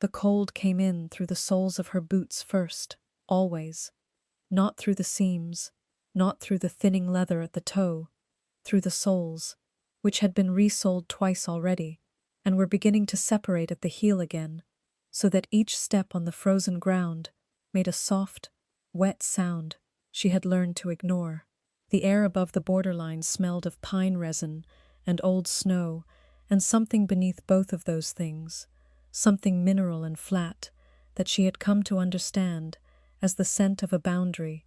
The cold came in through the soles of her boots first, always. Not through the seams, not through the thinning leather at the toe, through the soles, which had been resoled twice already, and were beginning to separate at the heel again, so that each step on the frozen ground made a soft, wet sound she had learned to ignore. The air above the borderline smelled of pine resin and old snow, and something beneath both of those things, something mineral and flat, that she had come to understand as the scent of a boundary,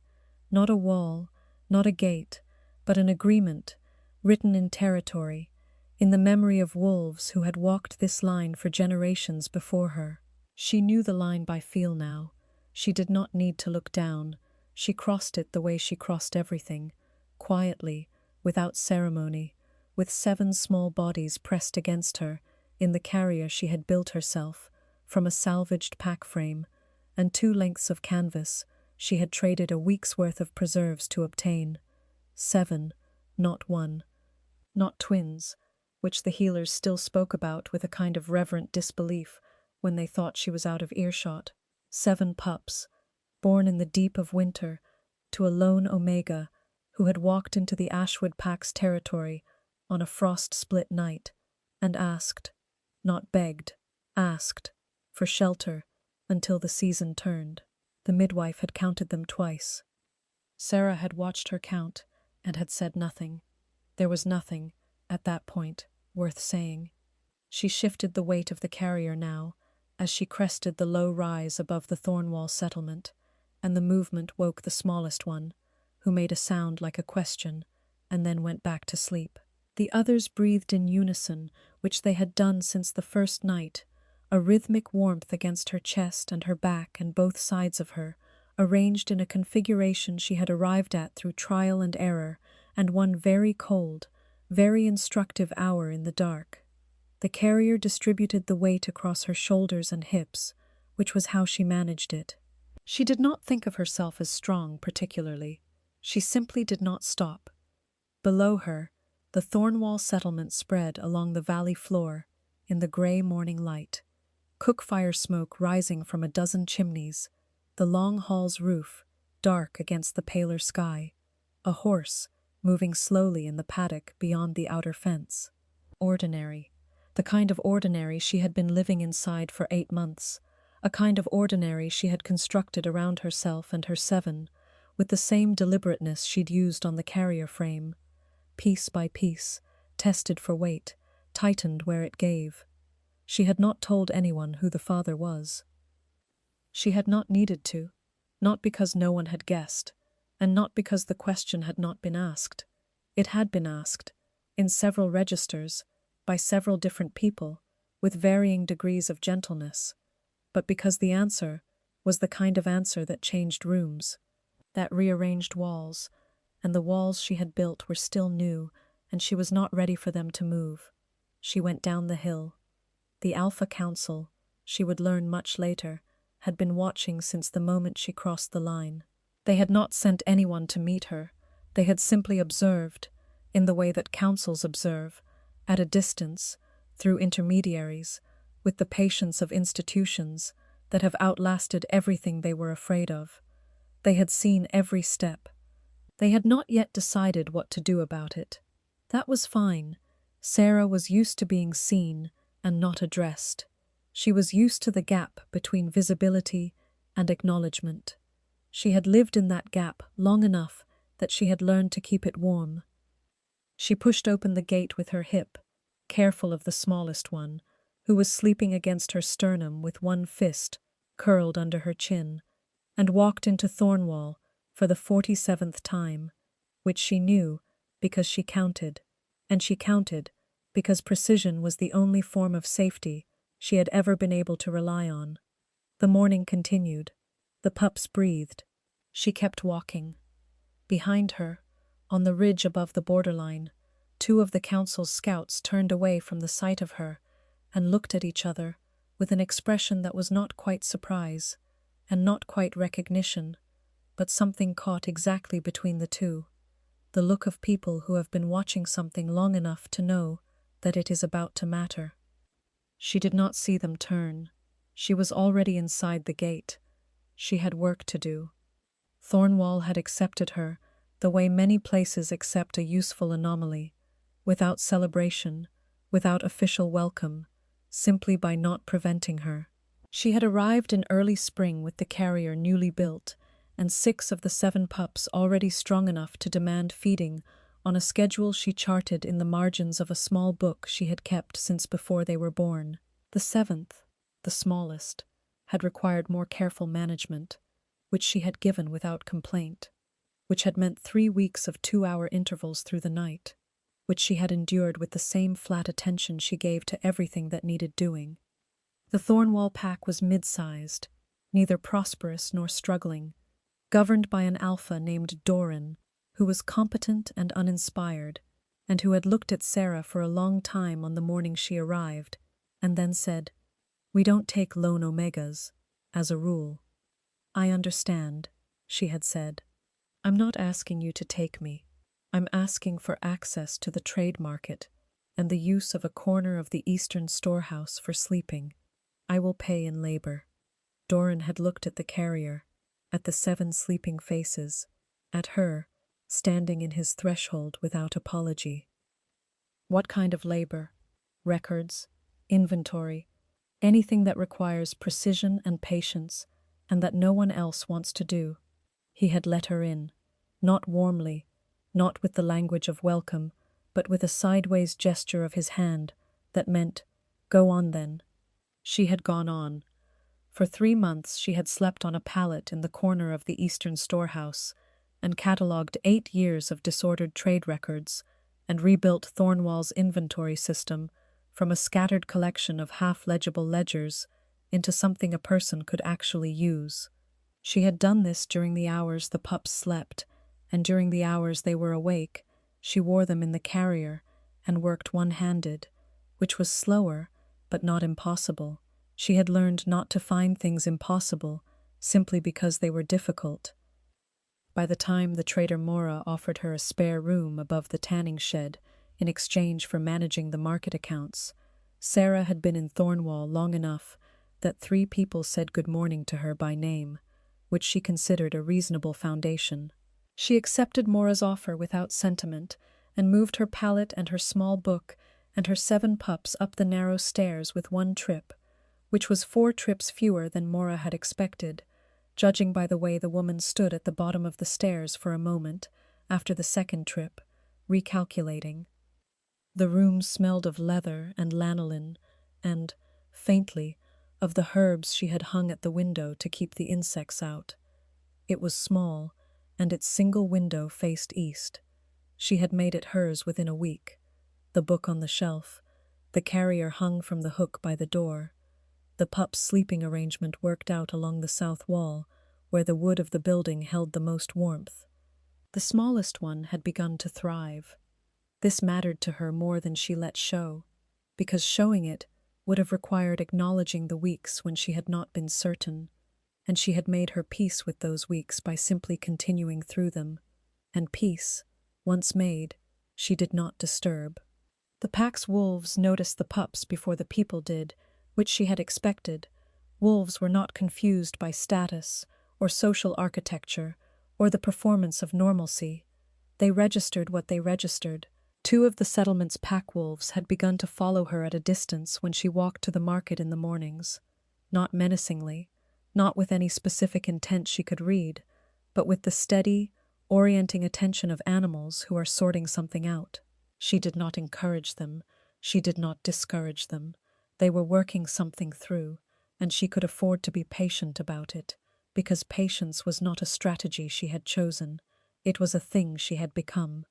not a wall, not a gate, but an agreement, written in territory, in the memory of wolves who had walked this line for generations before her. She knew the line by feel now. She did not need to look down. She crossed it the way she crossed everything, quietly, without ceremony, with 7 small bodies pressed against her, in the carrier she had built herself, from a salvaged pack frame, and 2 lengths of canvas she had traded a week's worth of preserves to obtain. 7, not 1. Not twins, which the healers still spoke about with a kind of reverent disbelief when they thought she was out of earshot. 7 pups, born in the deep of winter to a lone Omega who had walked into the Ashwood Pack's territory on a frost-split night and asked, not begged, asked, for shelter until the season turned. The midwife had counted them twice. Sarah had watched her count and had said nothing. There was nothing, at that point, worth saying. She shifted the weight of the carrier now, as she crested the low rise above the Thornwall settlement, and the movement woke the smallest one, who made a sound like a question, and then went back to sleep. The others breathed in unison, which they had done since the first night, a rhythmic warmth against her chest and her back and both sides of her, arranged in a configuration she had arrived at through trial and error, and one very cold, very instructive hour in the dark. The carrier distributed the weight across her shoulders and hips, which was how she managed it. She did not think of herself as strong particularly. She simply did not stop. Below her, the Thornwall settlement spread along the valley floor in the grey morning light, cook-fire smoke rising from a dozen chimneys, the long hall's roof dark against the paler sky, a horse moving slowly in the paddock beyond the outer fence. Ordinary. The kind of ordinary she had been living inside for 8 months, a kind of ordinary she had constructed around herself and her 7, with the same deliberateness she'd used on the carrier frame, piece by piece, tested for weight, tightened where it gave. She had not told anyone who the father was. She had not needed to, not because no one had guessed, and not because the question had not been asked. It had been asked, in several registers, by several different people, with varying degrees of gentleness, but because the answer was the kind of answer that changed rooms, that rearranged walls, and the walls she had built were still new, and she was not ready for them to move. She went down the hill. The Alpha Council, she would learn much later, had been watching since the moment she crossed the line. They had not sent anyone to meet her. They had simply observed, in the way that councils observe, at a distance, through intermediaries, with the patience of institutions that have outlasted everything they were afraid of. They had seen every step. They had not yet decided what to do about it. That was fine. Sarah was used to being seen and not addressed. She was used to the gap between visibility and acknowledgement. She had lived in that gap long enough that she had learned to keep it warm. She pushed open the gate with her hip, careful of the smallest one, who was sleeping against her sternum with one fist curled under her chin, and walked into Thornwall for the 47th time, which she knew because she counted, and she counted because precision was the only form of safety she had ever been able to rely on. The morning continued. The pups breathed. She kept walking. Behind her, on the ridge above the borderline, 2 of the council's scouts turned away from the sight of her and looked at each other with an expression that was not quite surprise and not quite recognition, but something caught exactly between the two, the look of people who have been watching something long enough to know that it is about to matter. She did not see them turn. She was already inside the gate. She had work to do. Thornwall had accepted her the way many places accept a useful anomaly, without celebration, without official welcome, simply by not preventing her. She had arrived in early spring with the carrier newly built, and 6 of the 7 pups already strong enough to demand feeding on a schedule she charted in the margins of a small book she had kept since before they were born. The 7th, the smallest, had required more careful management, which she had given without complaint, which had meant 3 weeks of 2-hour intervals through the night, which she had endured with the same flat attention she gave to everything that needed doing. The Thornwall pack was mid-sized, neither prosperous nor struggling, governed by an alpha named Doran, who was competent and uninspired, and who had looked at Sarah for a long time on the morning she arrived, and then said, "We don't take lone omegas, as a rule." "I understand," she had said. "I'm not asking you to take me. I'm asking for access to the trade market and the use of a corner of the eastern storehouse for sleeping. I will pay in labor." Doran had looked at the carrier, at the 7 sleeping faces, at her, standing in his threshold without apology. "What kind of labor? Records, inventory, anything that requires precision and patience, and that no one else wants to do." He had let her in, not warmly, not with the language of welcome, but with a sideways gesture of his hand that meant, "Go on then." She had gone on. For 3 months she had slept on a pallet in the corner of the eastern storehouse, and catalogued 8 years of disordered trade records, and rebuilt Thornwall's inventory system from a scattered collection of half-legible ledgers into something a person could actually use. She had done this during the hours the pups slept, and during the hours they were awake, she wore them in the carrier and worked one-handed, which was slower, but not impossible. She had learned not to find things impossible simply because they were difficult. By the time the trader Mora offered her a spare room above the tanning shed in exchange for managing the market accounts, Sarah had been in Thornwall long enough that 3 people said good morning to her by name, which she considered a reasonable foundation. She accepted Mora's offer without sentiment and moved her pallet and her small book and her 7 pups up the narrow stairs with 1 trip, which was 4 trips fewer than Mora had expected, judging by the way the woman stood at the bottom of the stairs for a moment after the 2nd trip, recalculating. The room smelled of leather and lanolin and, faintly, of the herbs she had hung at the window to keep the insects out. It was small, and its single window faced east. She had made it hers within a week. The book on the shelf, the carrier hung from the hook by the door. The pup's sleeping arrangement worked out along the south wall, where the wood of the building held the most warmth. The smallest one had begun to thrive. This mattered to her more than she let show, because showing it would have required acknowledging the weeks when she had not been certain, and she had made her peace with those weeks by simply continuing through them, and peace, once made, she did not disturb. The pack's wolves noticed the pups before the people did, which she had expected. Wolves were not confused by status, or social architecture, or the performance of normalcy. They registered what they registered. 2 of the settlement's pack wolves had begun to follow her at a distance when she walked to the market in the mornings, not menacingly, not with any specific intent she could read, but with the steady, orienting attention of animals who are sorting something out. She did not encourage them, she did not discourage them. They were working something through, and she could afford to be patient about it, because patience was not a strategy she had chosen, it was a thing she had become.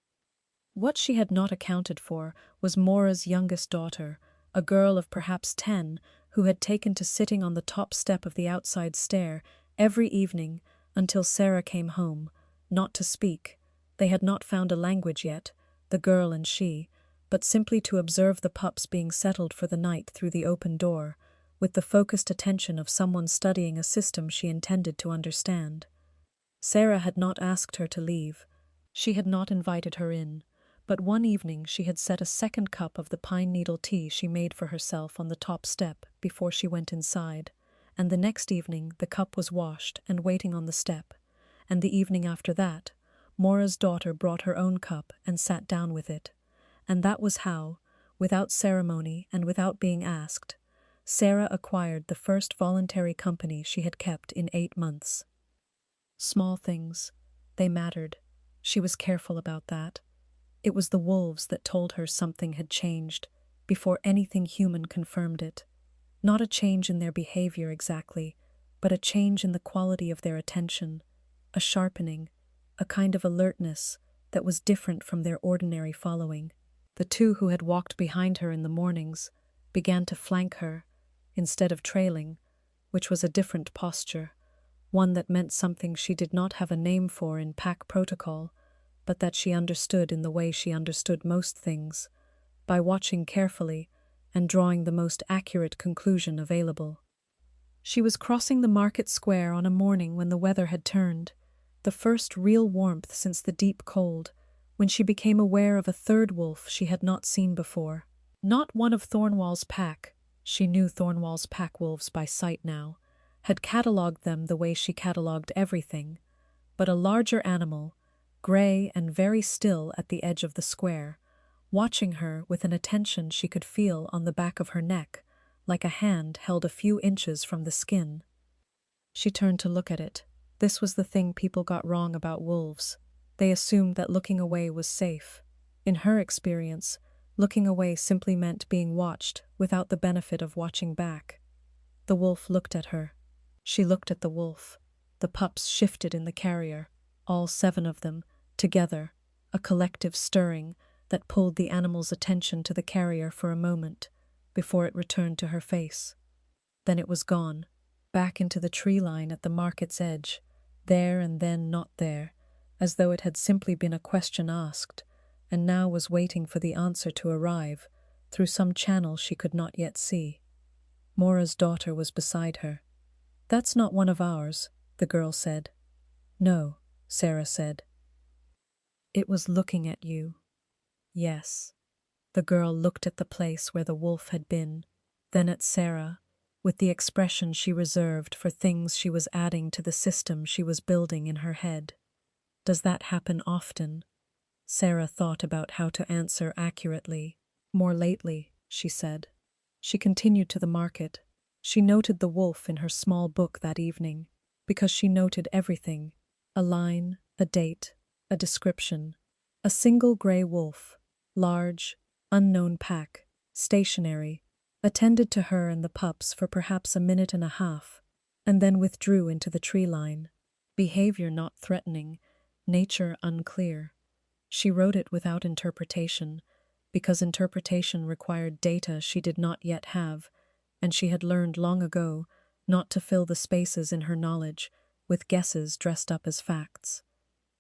What she had not accounted for was Mora's youngest daughter, a girl of perhaps 10, who had taken to sitting on the top step of the outside stair every evening until Sarah came home, not to speak. They had not found a language yet, the girl and she, but simply to observe the pups being settled for the night through the open door, with the focused attention of someone studying a system she intended to understand. Sarah had not asked her to leave. She had not invited her in, but one evening she had set a 2nd cup of the pine needle tea she made for herself on the top step before she went inside. and the next evening the cup was washed and waiting on the step, and the evening after that, Mora's daughter brought her own cup and sat down with it, and that was how, without ceremony and without being asked, Sarah acquired the first voluntary company she had kept in 8 months. Small things, they mattered. She was careful about that. It was the wolves that told her something had changed, before anything human confirmed it. Not a change in their behavior exactly, but a change in the quality of their attention, a sharpening, a kind of alertness that was different from their ordinary following. The two who had walked behind her in the mornings began to flank her, instead of trailing, which was a different posture, one that meant something she did not have a name for in pack protocol, but that she understood in the way she understood most things, by watching carefully and drawing the most accurate conclusion available. She was crossing the market square on a morning when the weather had turned, the first real warmth since the deep cold, when she became aware of a third wolf she had not seen before. Not one of Thornwall's pack, she knew Thornwall's pack wolves by sight now, had catalogued them the way she catalogued everything, but a larger animal, grey and very still at the edge of the square, watching her with an attention she could feel on the back of her neck, like a hand held a few inches from the skin. She turned to look at it. This was the thing people got wrong about wolves. They assumed that looking away was safe. In her experience, looking away simply meant being watched without the benefit of watching back. The wolf looked at her. She looked at the wolf. The pups shifted in the carrier, all 7 of them, together, a collective stirring that pulled the animal's attention to the carrier for a moment, before it returned to her face. Then it was gone, back into the tree line at the market's edge, there and then not there, as though it had simply been a question asked, and now was waiting for the answer to arrive, through some channel she could not yet see. Mora's daughter was beside her. "That's not one of ours," the girl said. "No," Sarah said. "It was looking at you." "Yes." The girl looked at the place where the wolf had been, then at Sarah, with the expression she reserved for things she was adding to the system she was building in her head. "Does that happen often?" Sarah thought about how to answer accurately. "More lately," she said. She continued to the market. She noted the wolf in her small book that evening, because she noted everything: a line, a date, a description. A single grey wolf, large, unknown pack, stationary, attended to her and the pups for perhaps a minute and a half, and then withdrew into the tree line. Behavior not threatening, nature unclear. She wrote it without interpretation, because interpretation required data she did not yet have, and she had learned long ago not to fill the spaces in her knowledge with guesses dressed up as facts.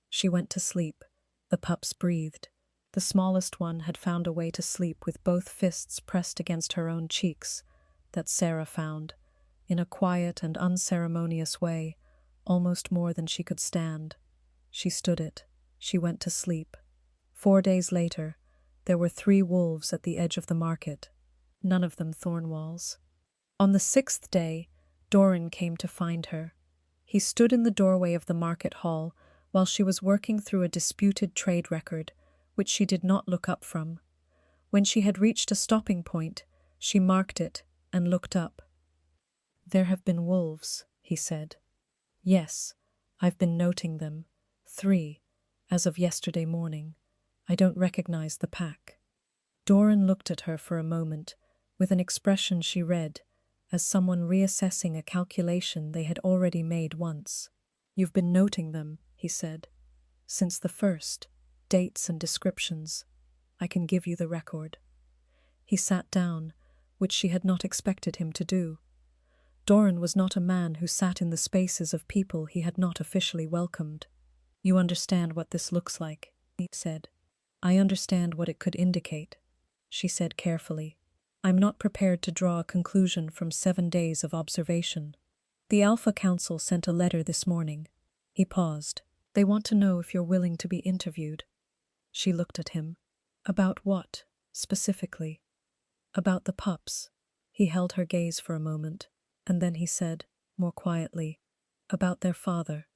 She went to sleep. The pups breathed. The smallest one had found a way to sleep with both fists pressed against her own cheeks, that Sarah found, in a quiet and unceremonious way, almost more than she could stand. She stood it. She went to sleep. 4 days later, there were 3 wolves at the edge of the market, none of them Thornwall's. On the 6th day, Doran came to find her. He stood in the doorway of the market hall while she was working through a disputed trade record, which she did not look up from. When she had reached a stopping point, she marked it and looked up. "There have been wolves," he said. "Yes, I've been noting them. 3, as of yesterday morning. I don't recognize the pack." Doran looked at her for a moment, with an expression she read, as someone reassessing a calculation they had already made once. "You've been noting them," he said. "Since the first, dates and descriptions. I can give you the record." He sat down, which she had not expected him to do. Doran was not a man who sat in the spaces of people he had not officially welcomed. "You understand what this looks like," he said. "I understand what it could indicate," she said carefully. "I'm not prepared to draw a conclusion from 7 days of observation. The Alpha Council sent a letter this morning." He paused. "They want to know if you're willing to be interviewed." She looked at him. "About what, specifically?" "About the pups." He held her gaze for a moment. and then he said, more quietly, about their father.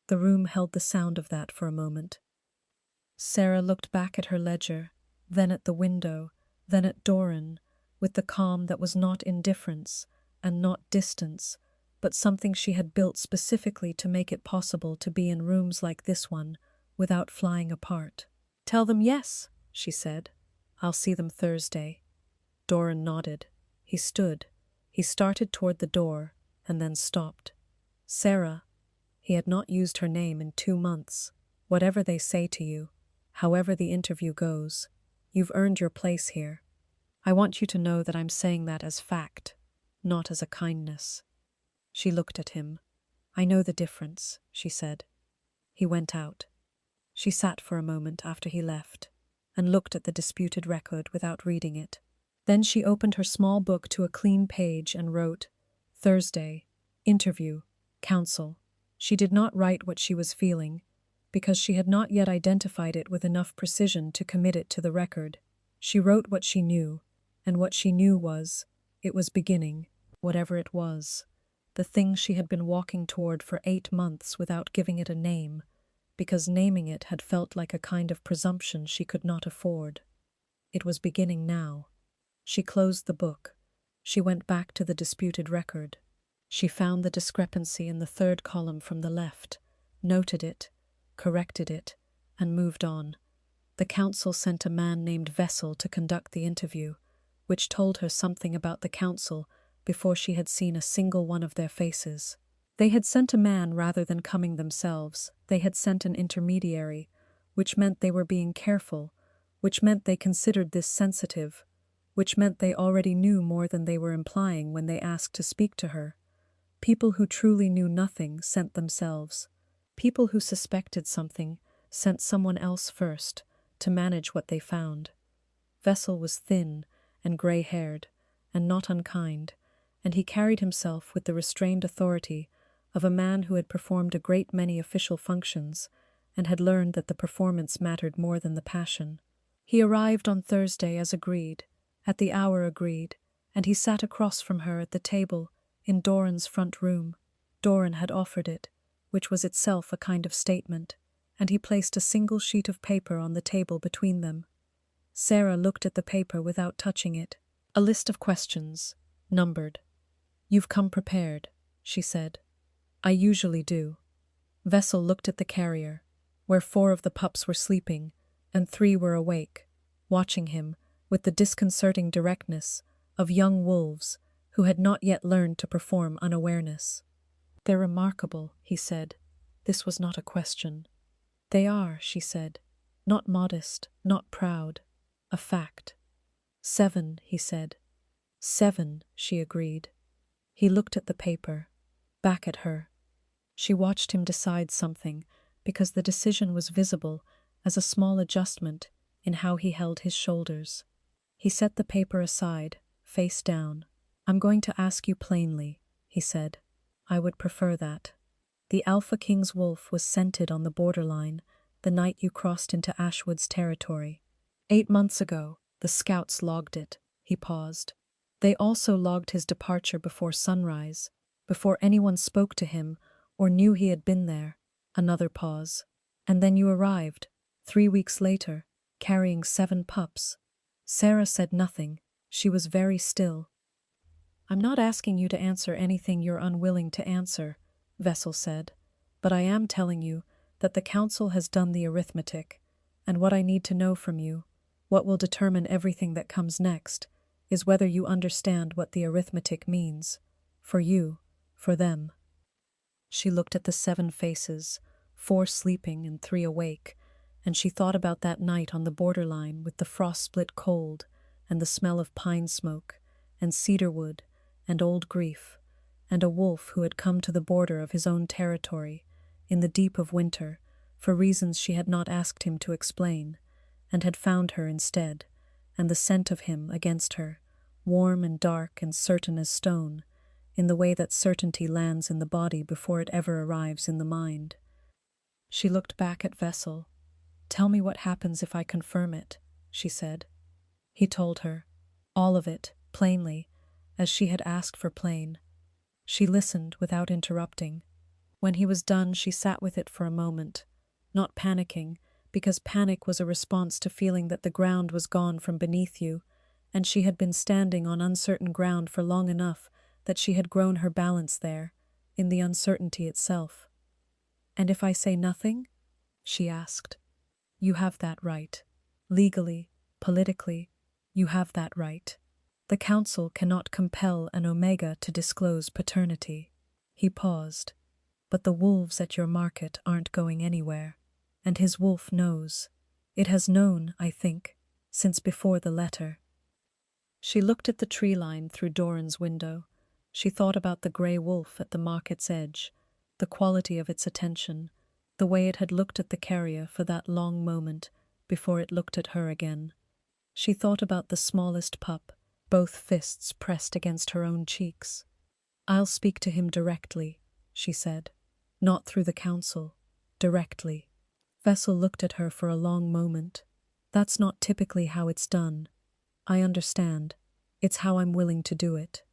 The room held the sound of that for a moment. Sarah looked back at her ledger, then at the window, then at Doran, with the calm that was not indifference and not distance, but something she had built specifically to make it possible to be in rooms like this one without flying apart. "Tell them yes," she said. "I'll see them Thursday." Doran nodded. He stood. He started toward the door, and then stopped. "Sarah," he had not used her name in 2 months. "Whatever they say to you, however the interview goes, you've earned your place here. I want you to know that I'm saying that as fact, not as a kindness." She looked at him. "I know the difference," she said. He went out. She sat for a moment after he left, and looked at the disputed record without reading it. Then she opened her small book to a clean page and wrote, "Thursday, interview, counsel." She did not write what she was feeling, because she had not yet identified it with enough precision to commit it to the record. She wrote what she knew, and what she knew was, it was beginning, whatever it was, the thing she had been walking toward for 8 months without giving it a name, because naming it had felt like a kind of presumption she could not afford. It was beginning now. She closed the book. She went back to the disputed record. She found the discrepancy in the 3rd column from the left, noted it, corrected it, and moved on. The council sent a man named Vessel to conduct the interview, which told her something about the council before she had seen a single one of their faces. They had sent a man rather than coming themselves. They had sent an intermediary, which meant they were being careful, which meant they considered this sensitive, which meant they already knew more than they were implying when they asked to speak to her. People who truly knew nothing sent themselves. People who suspected something sent someone else first to manage what they found. Vessel was thin and gray-haired and not unkind, and he carried himself with the restrained authority of a man who had performed a great many official functions and had learned that the performance mattered more than the passion. He arrived on Thursday as agreed, at the hour agreed, and he sat across from her at the table in Doran's front room. Doran had offered it, which was itself a kind of statement, and he placed a single sheet of paper on the table between them. Sarah looked at the paper without touching it. A list of questions, numbered. "You've come prepared," she said. "I usually do." Vessel looked at the carrier, where 4 of the pups were sleeping and 3 were awake, watching him with the disconcerting directness of young wolves who had not yet learned to perform unawareness. "They're remarkable," he said. This was not a question. "They are," she said. "Not modest, not proud. A fact." "7," he said. "7," she agreed. He looked at the paper, back at her. She watched him decide something, because the decision was visible as a small adjustment in how he held his shoulders. He set the paper aside, face down. "I'm going to ask you plainly," he said. "I would prefer that. The Alpha King's wolf was scented on the borderline the night you crossed into Ashwood's territory. 8 months ago, the scouts logged it." He paused. "They also logged his departure before sunrise, before anyone spoke to him or knew he had been there." Another pause. "And then you arrived, 3 weeks later, carrying 7 pups." Sarah said nothing. She was very still. "I'm not asking you to answer anything you're unwilling to answer," Vessel said, "but I am telling you that the council has done the arithmetic, and what I need to know from you, what will determine everything that comes next, is whether you understand what the arithmetic means. For you, for them." She looked at the 7 faces, 4 sleeping and 3 awake, and she thought about that night on the borderline with the frost-split cold and the smell of pine smoke and cedar wood and old grief, and a wolf who had come to the border of his own territory in the deep of winter for reasons she had not asked him to explain, and had found her instead, and the scent of him against her, warm and dark and certain as stone, in the way that certainty lands in the body before it ever arrives in the mind. She looked back at Vessel. "Tell me what happens if I confirm it," she said. He told her, all of it, plainly, as she had asked for plain. She listened without interrupting. When he was done, she sat with it for a moment, not panicking, because panic was a response to feeling that the ground was gone from beneath you, and she had been standing on uncertain ground for long enough that she had grown her balance there, in the uncertainty itself. "And if I say nothing?" she asked. "You have that right. Legally, politically, you have that right. The council cannot compel an Omega to disclose paternity." He paused. "But the wolves at your market aren't going anywhere, and his wolf knows. It has known, I think, since before the letter." She looked at the tree line through Doran's window. She thought about the grey wolf at the market's edge, the quality of its attention, the way it had looked at the carrier for that long moment before it looked at her again. She thought about the smallest pup, both fists pressed against her own cheeks. "I'll speak to him directly," she said. "Not through the council. Directly." Vessel looked at her for a long moment. "That's not typically how it's done. I understand. It's how I'm willing to do it."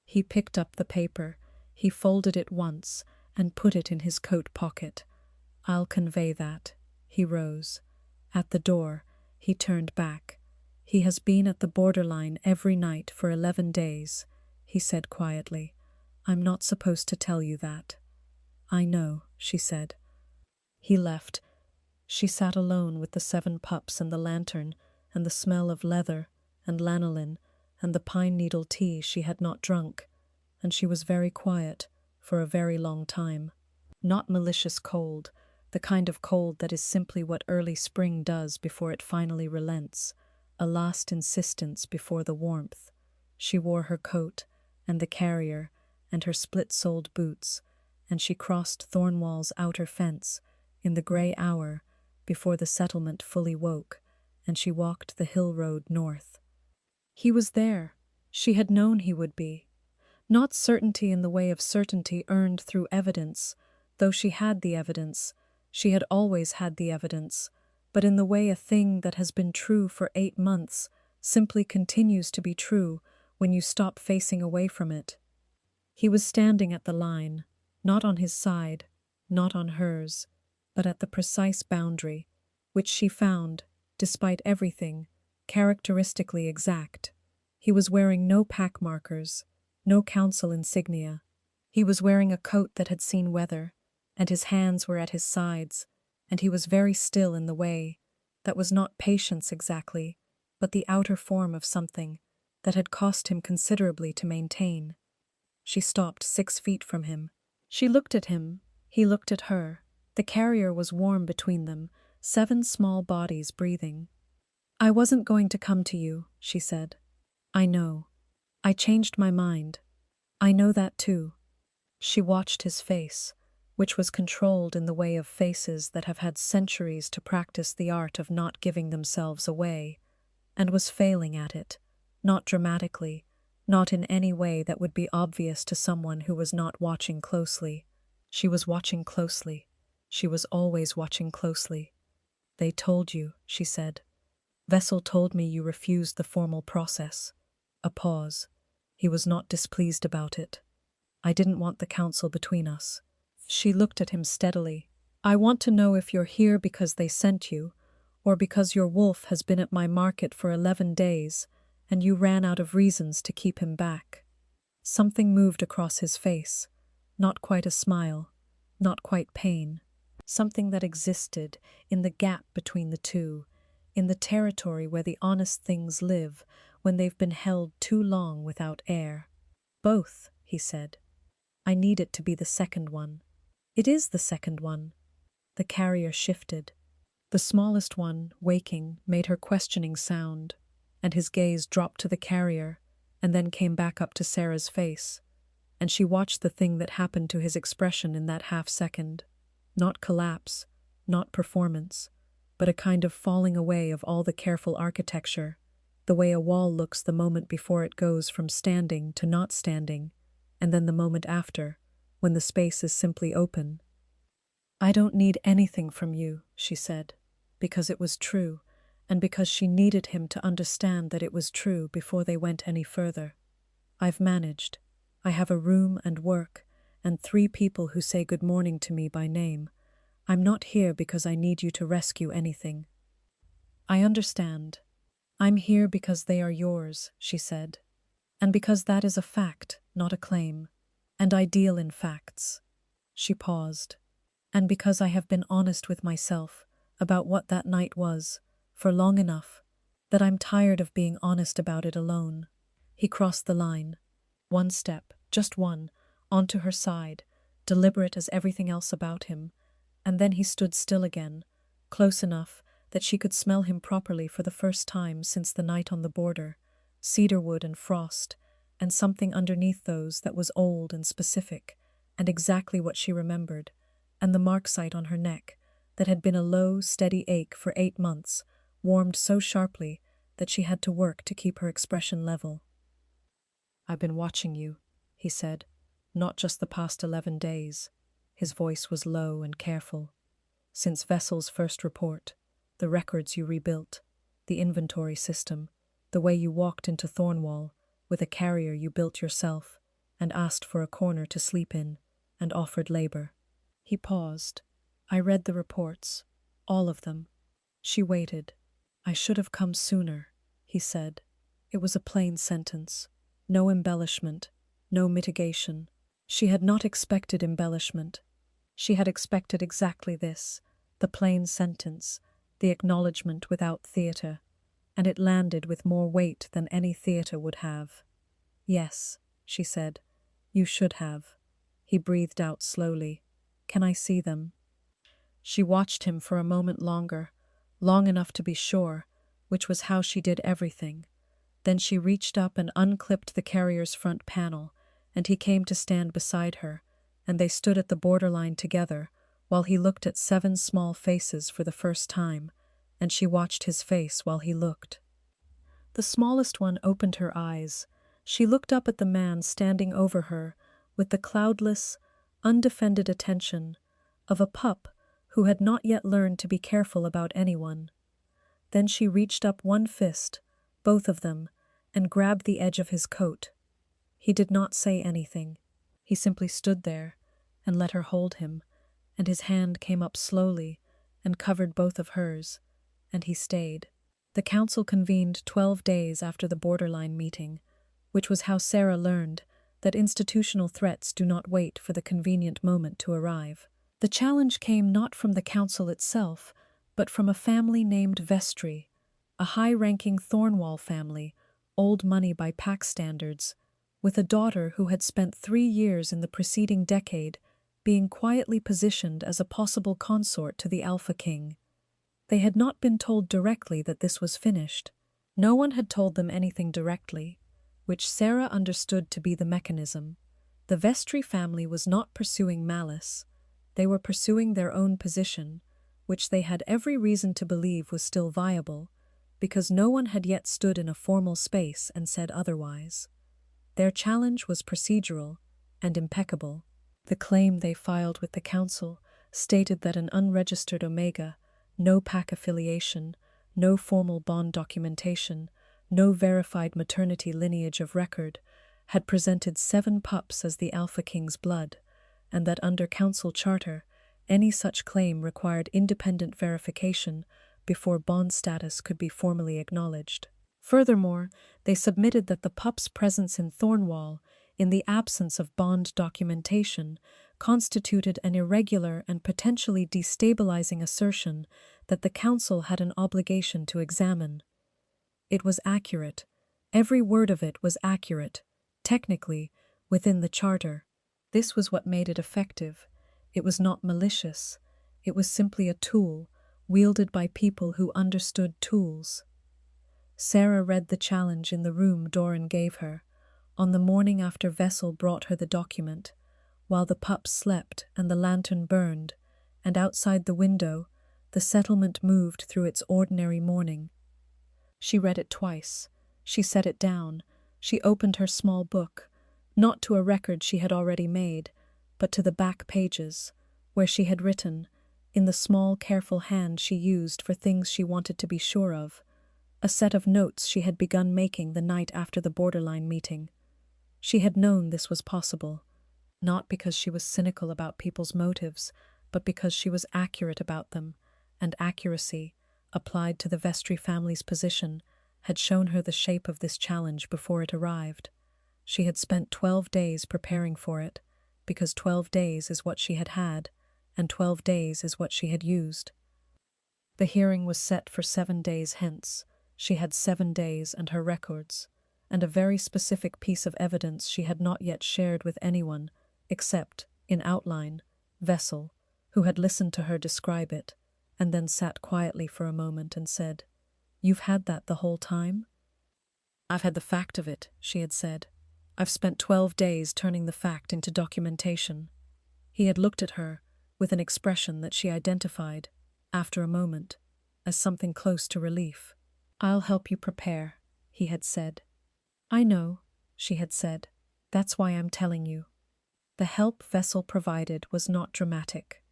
He picked up the paper. He folded it once and put it in his coat pocket. "I'll convey that." He rose. At the door, he turned back. "He has been at the borderline every night for 11 days, he said quietly. "I'm not supposed to tell you that." "I know," she said. He left. She sat alone with the 7 pups and the lantern and the smell of leather and lanolin and the pine needle tea she had not drunk, and she was very quiet for a very long time. Not malicious cold, the kind of cold that is simply what early spring does before it finally relents, a last insistence before the warmth. She wore her coat and the carrier and her split-soled boots, and she crossed Thornwall's outer fence in the grey hour before the settlement fully woke, and she walked the hill road north. He was there. She had known he would be. Not certainty in the way of certainty earned through evidence, though she had the evidence, she had always had the evidence, but in the way a thing that has been true for 8 months simply continues to be true when you stop facing away from it. He was standing at the line, not on his side, not on hers, but at the precise boundary, which she found, despite everything, characteristically exact. He was wearing no pack markers, no council insignia. He was wearing a coat that had seen weather, and his hands were at his sides, and he was very still in the way, that was not patience exactly, but the outer form of something that had cost him considerably to maintain. She stopped 6 feet from him. She looked at him. He looked at her. The carrier was warm between them, 7 small bodies breathing. "I wasn't going to come to you," she said. "I know. I changed my mind. I know that too." She watched his face, which was controlled in the way of faces that have had centuries to practice the art of not giving themselves away, and was failing at it, not dramatically, not in any way that would be obvious to someone who was not watching closely. She was watching closely. She was always watching closely. "They told you," she said. "Vessel told me you refused the formal process." A pause. He was not displeased about it. "I didn't want the council between us." She looked at him steadily. "I want to know if you're here because they sent you, or because your wolf has been at my market for 11 days, and you ran out of reasons to keep him back." Something moved across his face. Not quite a smile. Not quite pain. Something that existed in the gap between the two, in the territory where the honest things live when they've been held too long without air. "Both," he said. "I need it to be the second one." "It is the second one." The carrier shifted. The smallest one, waking, made her questioning sound, and his gaze dropped to the carrier and then came back up to Sarah's face, and she watched the thing that happened to his expression in that half-second. Not collapse, not performance, but a kind of falling away of all the careful architecture, the way a wall looks the moment before it goes from standing to not standing, and then the moment after, when the space is simply open. "I don't need anything from you," she said, because it was true, and because she needed him to understand that it was true before they went any further. "I've managed. I have a room and work, and 3 people who say good morning to me by name. I'm not here because I need you to rescue anything." "I understand. I'm here because they are yours," she said. "And because that is a fact, not a claim. And I deal in facts." She paused. "And because I have been honest with myself about what that night was, for long enough, that I'm tired of being honest about it alone." He crossed the line. One step, just one, onto her side, deliberate as everything else about him, and then he stood still again, close enough that she could smell him properly for the first time since the night on the border, cedarwood and frost, and something underneath those that was old and specific, and exactly what she remembered, and the mark site on her neck, that had been a low, steady ache for 8 months, warmed so sharply that she had to work to keep her expression level. "I've been watching you," he said, "not just the past 11 days. His voice was low and careful. "Since Vessel's first report, the records you rebuilt, the inventory system, the way you walked into Thornwall with a carrier you built yourself and asked for a corner to sleep in and offered labor." He paused. "I read the reports, all of them." She waited. "I should have come sooner," he said. It was a plain sentence. No embellishment, no mitigation. She had not expected embellishment. She had expected exactly this, the plain sentence, the acknowledgement without theatre, and it landed with more weight than any theatre would have. "Yes," she said, "you should have." He breathed out slowly. "Can I see them?" She watched him for a moment longer, long enough to be sure, which was how she did everything. Then she reached up and unclipped the carrier's front panel, and he came to stand beside her, and they stood at the borderline together while he looked at 7 small faces for the first time, and she watched his face while he looked. The smallest one opened her eyes. She looked up at the man standing over her with the cloudless, undefended attention of a pup who had not yet learned to be careful about anyone. Then she reached up one fist, both of them, and grabbed the edge of his coat. He did not say anything. He simply stood there and let her hold him, and his hand came up slowly and covered both of hers, and he stayed. The council convened 12 days after the borderline meeting, which was how Sarah learned that institutional threats do not wait for the convenient moment to arrive. The challenge came not from the council itself, but from a family named Vestry, a high-ranking Thornwall family, old money by pack standards, with a daughter who had spent 3 years in the preceding decade being quietly positioned as a possible consort to the Alpha King. They had not been told directly that this was finished. No one had told them anything directly, which Sarah understood to be the mechanism. The Vestry family was not pursuing malice. They were pursuing their own position, which they had every reason to believe was still viable, because no one had yet stood in a formal space and said otherwise. Their challenge was procedural and impeccable. The claim they filed with the council stated that an unregistered Omega, no pack affiliation, no formal bond documentation, no verified maternity lineage of record, had presented 7 pups as the Alpha King's blood, and that under council charter, any such claim required independent verification before bond status could be formally acknowledged. Furthermore, they submitted that the pup's presence in Thornwall, in the absence of bond documentation, constituted an irregular and potentially destabilizing assertion that the council had an obligation to examine. It was accurate. Every word of it was accurate, technically, within the charter. This was what made it effective. It was not malicious. It was simply a tool, wielded by people who understood tools. Sarah read the challenge in the room Doran gave her, on the morning after Vessel brought her the document, while the pups slept and the lantern burned, and outside the window, the settlement moved through its ordinary morning. She read it twice. She set it down. She opened her small book, not to a record she had already made, but to the back pages, where she had written, in the small, careful hand she used for things she wanted to be sure of, a set of notes she had begun making the night after the borderline meeting. She had known this was possible, not because she was cynical about people's motives, but because she was accurate about them, and accuracy, applied to the Vestry family's position, had shown her the shape of this challenge before it arrived. She had spent 12 days preparing for it, because 12 days is what she had had, and 12 days is what she had used. The hearing was set for 7 days hence. She had 7 days and her records, and a very specific piece of evidence she had not yet shared with anyone, except, in outline, Vessel, who had listened to her describe it, and then sat quietly for a moment and said, "You've had that the whole time?" "I've had the fact of it," she had said. "I've spent 12 days turning the fact into documentation." He had looked at her, with an expression that she identified, after a moment, as something close to relief. "I'll help you prepare," he had said. "I know," she had said. "That's why I'm telling you." The help Vessel provided was not dramatic.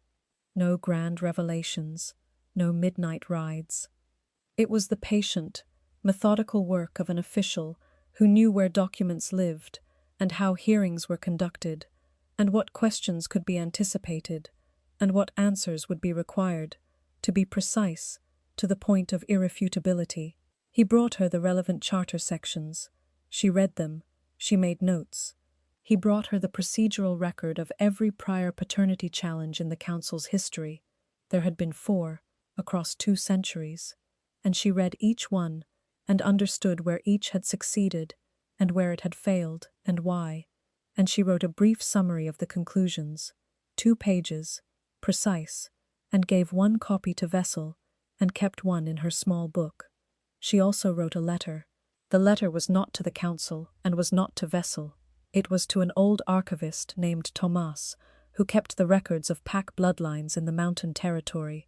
No grand revelations, no midnight rides. It was the patient, methodical work of an official who knew where documents lived and how hearings were conducted, and what questions could be anticipated, and what answers would be required, to be precise, to the point of irrefutability. He brought her the relevant charter sections. She read them. She made notes. He brought her the procedural record of every prior paternity challenge in the council's history. There had been 4, across 2 centuries, and she read each one and understood where each had succeeded and where it had failed and why, and she wrote a brief summary of the conclusions, 2 pages, precise, and gave 1 copy to Vessel and kept 1 in her small book. She also wrote a letter. The letter was not to the council and was not to Vessel. It was to an old archivist named Thomas, who kept the records of pack bloodlines in the mountain territory,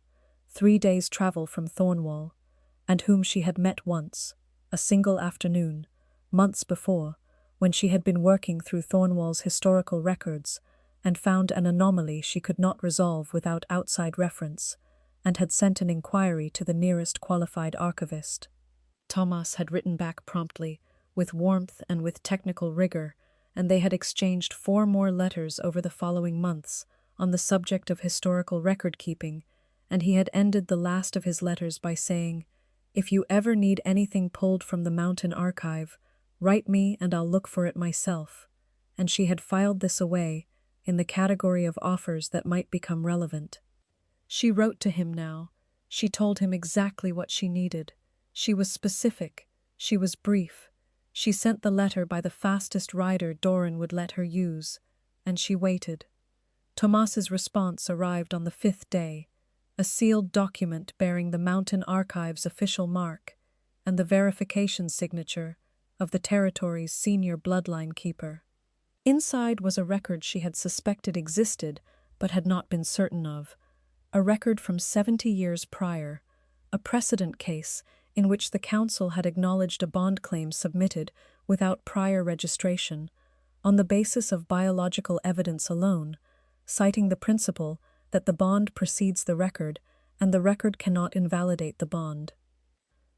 3 days' travel from Thornwall, and whom she had met once, a single afternoon, months before, when she had been working through Thornwall's historical records and found an anomaly she could not resolve without outside reference, and had sent an inquiry to the nearest qualified archivist. Thomas had written back promptly, with warmth and with technical rigor, and they had exchanged 4 more letters over the following months on the subject of historical record-keeping, and he had ended the last of his letters by saying, "If you ever need anything pulled from the mountain archive, write me and I'll look for it myself," and she had filed this away in the category of offers that might become relevant. She wrote to him now. She told him exactly what she needed. She was specific. She was brief. She sent the letter by the fastest rider Doran would let her use, and she waited. Tomas's response arrived on the 5th day, a sealed document bearing the Mountain Archive's official mark and the verification signature of the territory's senior bloodline keeper. Inside was a record she had suspected existed but had not been certain of, a record from 70 years prior, a precedent case in which the council had acknowledged a bond claim submitted without prior registration, on the basis of biological evidence alone, citing the principle that the bond precedes the record and the record cannot invalidate the bond.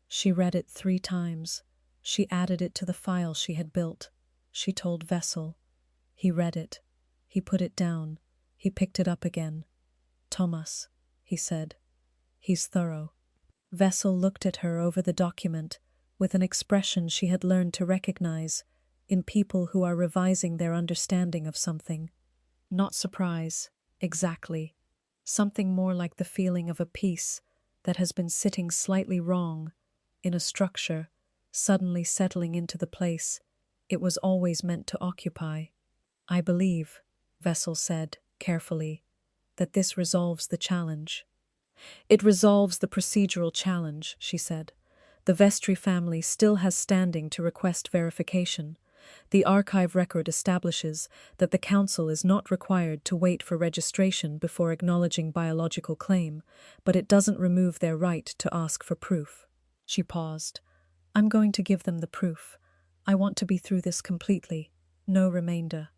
She read it 3 times. She added it to the file she had built. She told Vessel. He read it. He put it down. He picked it up again. "Thomas," he said. "He's thorough." Vessel looked at her over the document with an expression she had learned to recognize in people who are revising their understanding of something. Not surprise, exactly. Something more like the feeling of a piece that has been sitting slightly wrong in a structure, suddenly settling into the place it was always meant to occupy. "I believe," Vessel said, carefully, "that this resolves the challenge." "It resolves the procedural challenge," she said. "The Vestry family still has standing to request verification. The archive record establishes that the council is not required to wait for registration before acknowledging biological claim, but it doesn't remove their right to ask for proof." She paused. "I'm going to give them the proof. I want to be through this completely. No remainder."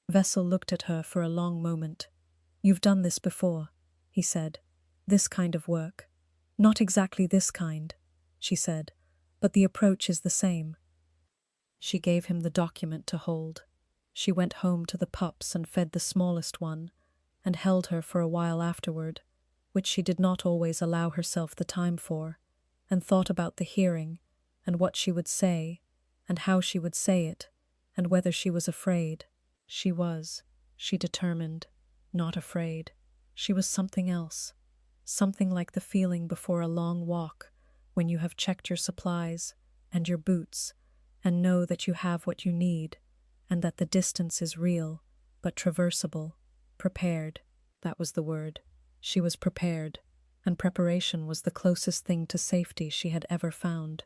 Vessel looked at her for a long moment. "You've done this before," he said. "This kind of work." "Not exactly this kind," she said, "but the approach is the same." She gave him the document to hold. She went home to the pups and fed the smallest one, and held her for a while afterward, which she did not always allow herself the time for, and thought about the hearing, and what she would say, and how she would say it, and whether she was afraid. She was, she determined, not afraid. She was something else, something like the feeling before a long walk, when you have checked your supplies and your boots, and know that you have what you need, and that the distance is real, but traversable. Prepared, that was the word. She was prepared, and preparation was the closest thing to safety she had ever found.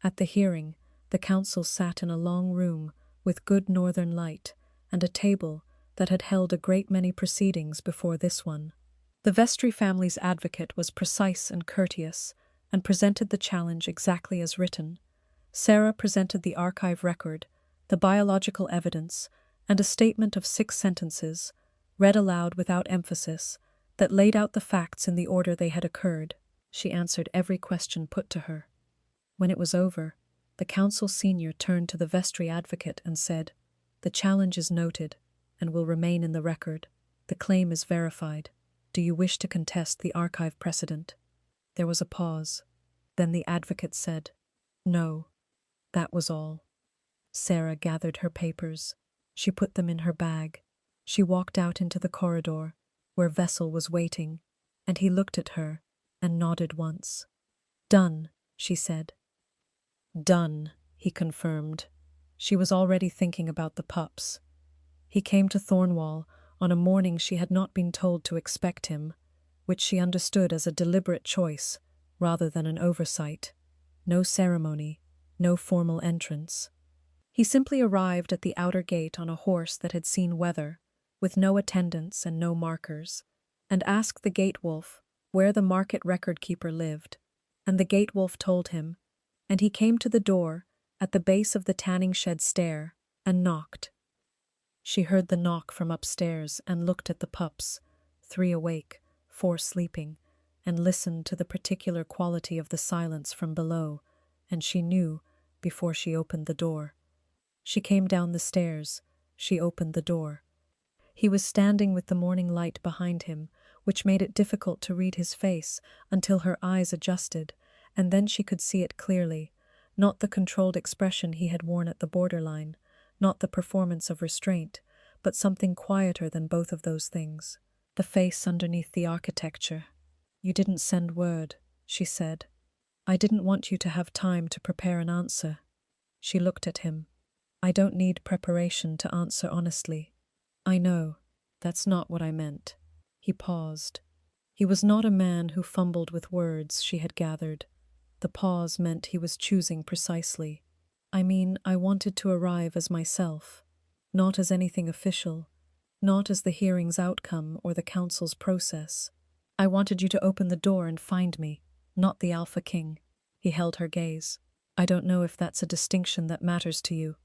At the hearing, the council sat in a long room with good northern light and a table that had held a great many proceedings before this one. The vestry family's advocate was precise and courteous, and presented the challenge exactly as written. Sarah presented the archive record, the biological evidence, and a statement of 6 sentences, read aloud without emphasis, that laid out the facts in the order they had occurred. She answered every question put to her. When it was over, the council senior turned to the vestry advocate and said, "The challenge is noted, and will remain in the record. The claim is verified. Do you wish to contest the archive precedent?" There was a pause. Then the advocate said, "No." That was all. Sarah gathered her papers. She put them in her bag. She walked out into the corridor, where Vessel was waiting, and he looked at her and nodded once. "Done," she said. "Done," he confirmed. She was already thinking about the pups. He came to Thornwall on a morning she had not been told to expect him, which she understood as a deliberate choice rather than an oversight. No ceremony, no formal entrance. He simply arrived at the outer gate on a horse that had seen weather, with no attendants and no markers, and asked the gate wolf where the market record keeper lived, and the gate wolf told him, and he came to the door at the base of the tanning shed stair and knocked. She heard the knock from upstairs and looked at the pups, 3 awake, 4 sleeping, and listened to the particular quality of the silence from below, and she knew before she opened the door. She came down the stairs. She opened the door. He was standing with the morning light behind him, which made it difficult to read his face until her eyes adjusted, and then she could see it clearly, not the controlled expression he had worn at the borderline, not the performance of restraint, but something quieter than both of those things. The face underneath the architecture. "You didn't send word," she said. "I didn't want you to have time to prepare an answer." She looked at him. "I don't need preparation to answer honestly." "I know. That's not what I meant." He paused. He was not a man who fumbled with words, she had gathered. The pause meant he was choosing precisely. "I mean, I wanted to arrive as myself, not as anything official, not as the hearing's outcome or the council's process. I wanted you to open the door and find me, not the Alpha King." He held her gaze. "I don't know if that's a distinction that matters to you."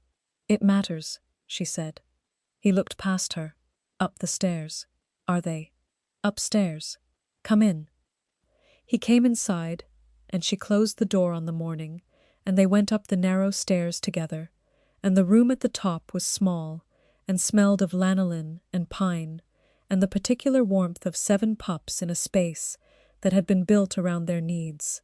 "It matters," she said. He looked past her. "Up the stairs." "Are they?" "Upstairs. Come in." He came inside, and she closed the door on the morning, and they went up the narrow stairs together, and the room at the top was small, and smelled of lanolin and pine, and the particular warmth of 7 pups in a space that had been built around their needs,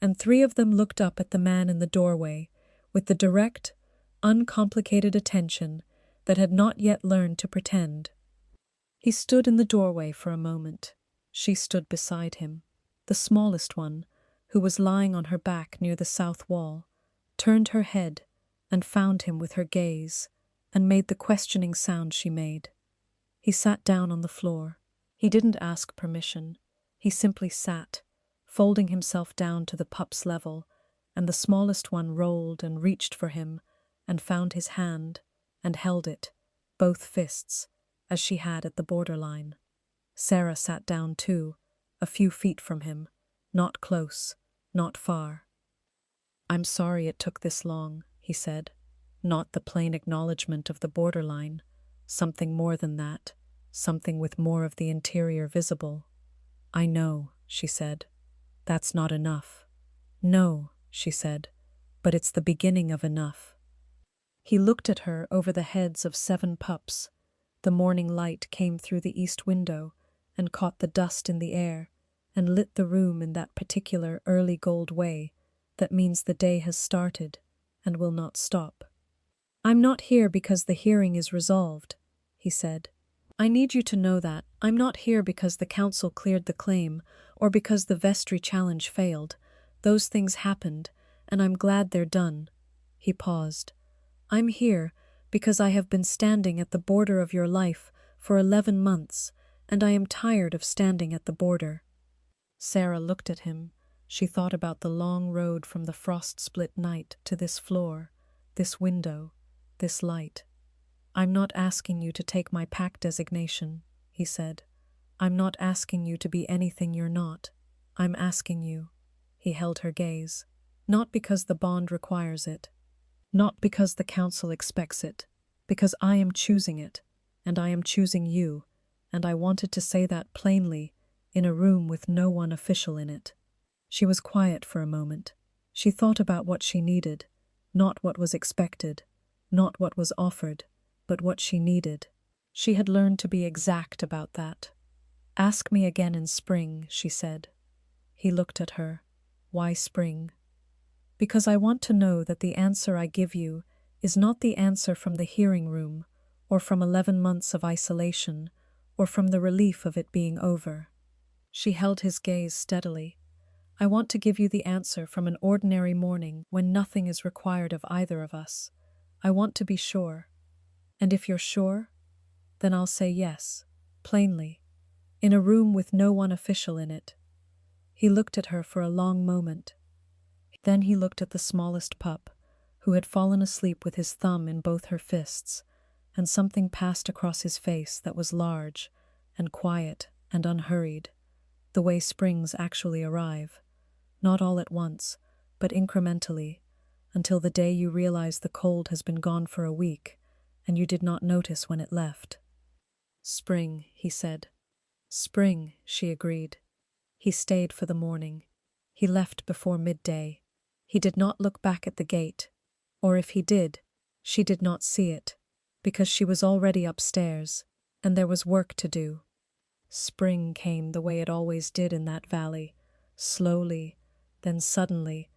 and 3 of them looked up at the man in the doorway with the direct, uncomplicated attention that had not yet learned to pretend. He stood in the doorway for a moment. She stood beside him. The smallest one, who was lying on her back near the south wall, turned her head and found him with her gaze, and made the questioning sound she made. He sat down on the floor. He didn't ask permission. He simply sat, folding himself down to the pup's level, and the smallest one rolled and reached for him and found his hand and held it, both fists, as she had at the borderline. Sarah sat down too, a few feet from him, not close, not far. "I'm sorry it took this long," he said. Not the plain acknowledgement of the borderline, something more than that, something with more of the interior visible. "I know," she said. "That's not enough." "No," she said, "but it's the beginning of enough." He looked at her over the heads of 7 pups. The morning light came through the east window and caught the dust in the air and lit the room in that particular early gold way that means the day has started and will not stop. "I'm not here because the hearing is resolved," he said. "I need you to know that. I'm not here because the council cleared the claim or because the vestry challenge failed. Those things happened, and I'm glad they're done." He paused. "I'm here because I have been standing at the border of your life for 11 months, and I am tired of standing at the border." Sarah looked at him. She thought about the long road from the frost-split night to this floor, this window, this light. "I'm not asking you to take my pack designation," he said. "I'm not asking you to be anything you're not. I'm asking you," he held her gaze, "not because the bond requires it, not because the council expects it, because I am choosing it, and I am choosing you, and I wanted to say that plainly in a room with no one official in it." She was quiet for a moment. She thought about what she needed, not what was expected, not what was offered, but what she needed. She had learned to be exact about that. "Ask me again in spring," she said. He looked at her. "Why spring?" "Because I want to know that the answer I give you is not the answer from the hearing room, or from 11 months of isolation, or from the relief of it being over." She held his gaze steadily. "I want to give you the answer from an ordinary morning when nothing is required of either of us. I want to be sure. And if you're sure, then I'll say yes, plainly, in a room with no one official in it." He looked at her for a long moment. Then he looked at the smallest pup, who had fallen asleep with his thumb in both her fists, and something passed across his face that was large and quiet and unhurried, the way springs actually arrive, not all at once, but incrementally, until the day you realize the cold has been gone for a week, and you did not notice when it left. "Spring," he said. "Spring," she agreed. He stayed for the morning. He left before midday. He did not look back at the gate, or if he did, she did not see it, because she was already upstairs, and there was work to do. Spring came the way it always did in that valley, slowly, then suddenly,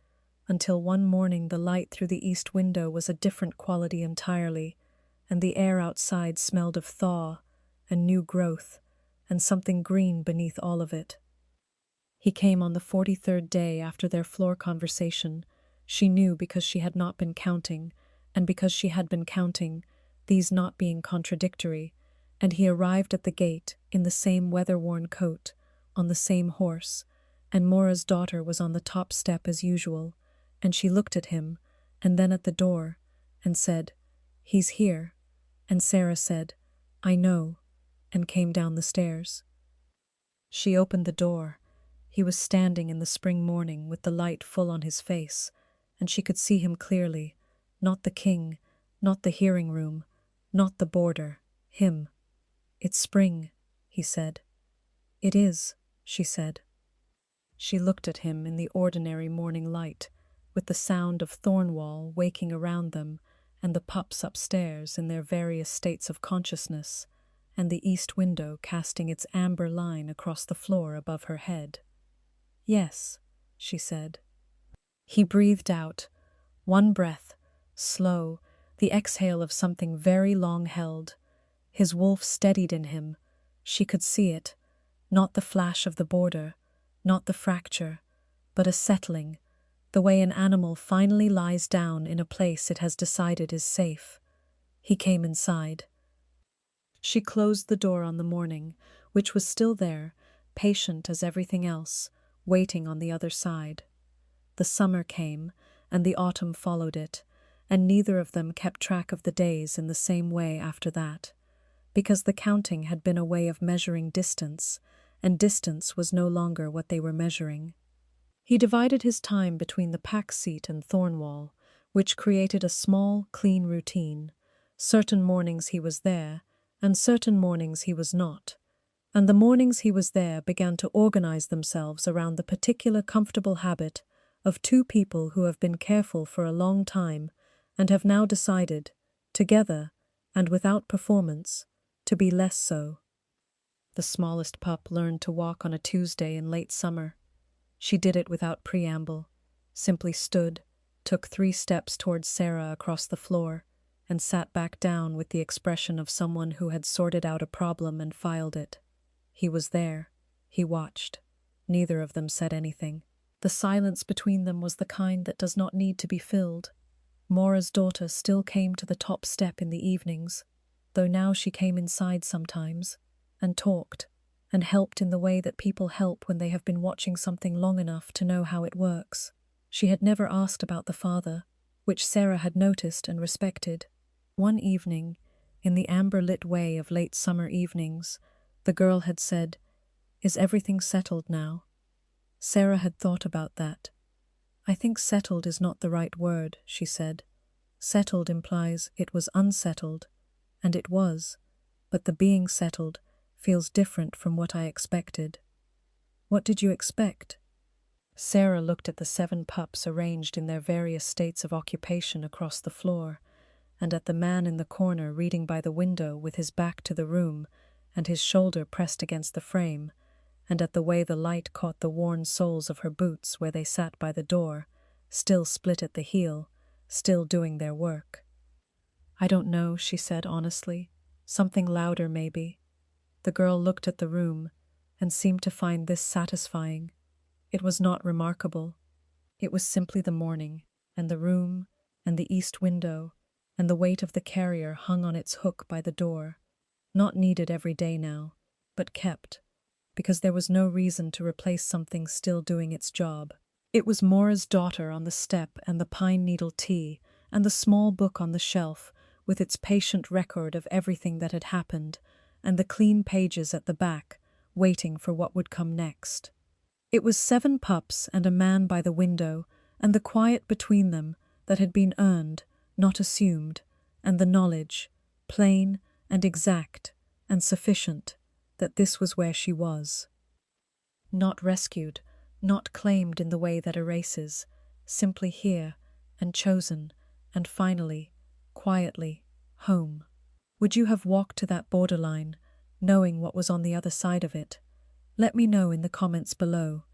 until one morning the light through the east window was a different quality entirely, and the air outside smelled of thaw and new growth and something green beneath all of it. He came on the 43rd day after their floor conversation. She knew because she had not been counting, and because she had been counting, these not being contradictory, and he arrived at the gate in the same weather-worn coat, on the same horse, and Mora's daughter was on the top step as usual, and she looked at him, and then at the door, and said, "He's here," and Sarah said, "I know," and came down the stairs. She opened the door. He was standing in the spring morning with the light full on his face, and she could see him clearly, not the king, not the hearing room, not the border, him. "It's spring," he said. "It is," she said. She looked at him in the ordinary morning light, with the sound of Thornwall waking around them, and the pups upstairs in their various states of consciousness, and the east window casting its amber line across the floor above her head. "Yes," she said. He breathed out, one breath, slow, the exhale of something very long held. His wolf steadied in him. She could see it, not the flash of the border, not the fracture, but a settling, the way an animal finally lies down in a place it has decided is safe. He came inside. She closed the door on the morning, which was still there, patient as everything else, waiting on the other side. The summer came, and the autumn followed it, and neither of them kept track of the days in the same way after that, because the counting had been a way of measuring distance, and distance was no longer what they were measuring. He divided his time between the pack seat and Thornwall, which created a small, clean routine. Certain mornings he was there, and certain mornings he was not, and the mornings he was there began to organize themselves around the particular comfortable habit of two people who have been careful for a long time and have now decided, together, and without performance, to be less so. The smallest pup learned to walk on a Tuesday in late summer. She did it without preamble, simply stood, took 3 steps towards Sarah across the floor, and sat back down with the expression of someone who had sorted out a problem and filed it. He was there. He watched. Neither of them said anything. The silence between them was the kind that does not need to be filled. Mora's daughter still came to the top step in the evenings, though now she came inside sometimes, and talked, and helped in the way that people help when they have been watching something long enough to know how it works. She had never asked about the father, which Sarah had noticed and respected. One evening, in the amber-lit way of late summer evenings, the girl had said, "Is everything settled now?" Sarah had thought about that. "I think settled is not the right word," she said. "Settled implies it was unsettled, and it was, but the being settled feels different from what I expected." "What did you expect?" Sarah looked at the 7 pups arranged in their various states of occupation across the floor, and at the man in the corner reading by the window with his back to the room and his shoulder pressed against the frame, and at the way the light caught the worn soles of her boots where they sat by the door, still split at the heel, still doing their work. "I don't know," she said honestly. "Something louder, maybe." The girl looked at the room and seemed to find this satisfying. It was not remarkable. It was simply the morning, and the room, and the east window, and the weight of the carrier hung on its hook by the door. Not needed every day now, but kept, because there was no reason to replace something still doing its job. It was Mora's daughter on the step and the pine needle tea, and the small book on the shelf, with its patient record of everything that had happened, and the clean pages at the back, waiting for what would come next. It was 7 pups and a man by the window, and the quiet between them that had been earned, not assumed, and the knowledge, plain and exact and sufficient, that this was where she was. Not rescued, not claimed in the way that erases, simply here, and chosen, and finally, quietly, home. Would you have walked to that borderline, knowing what was on the other side of it? Let me know in the comments below.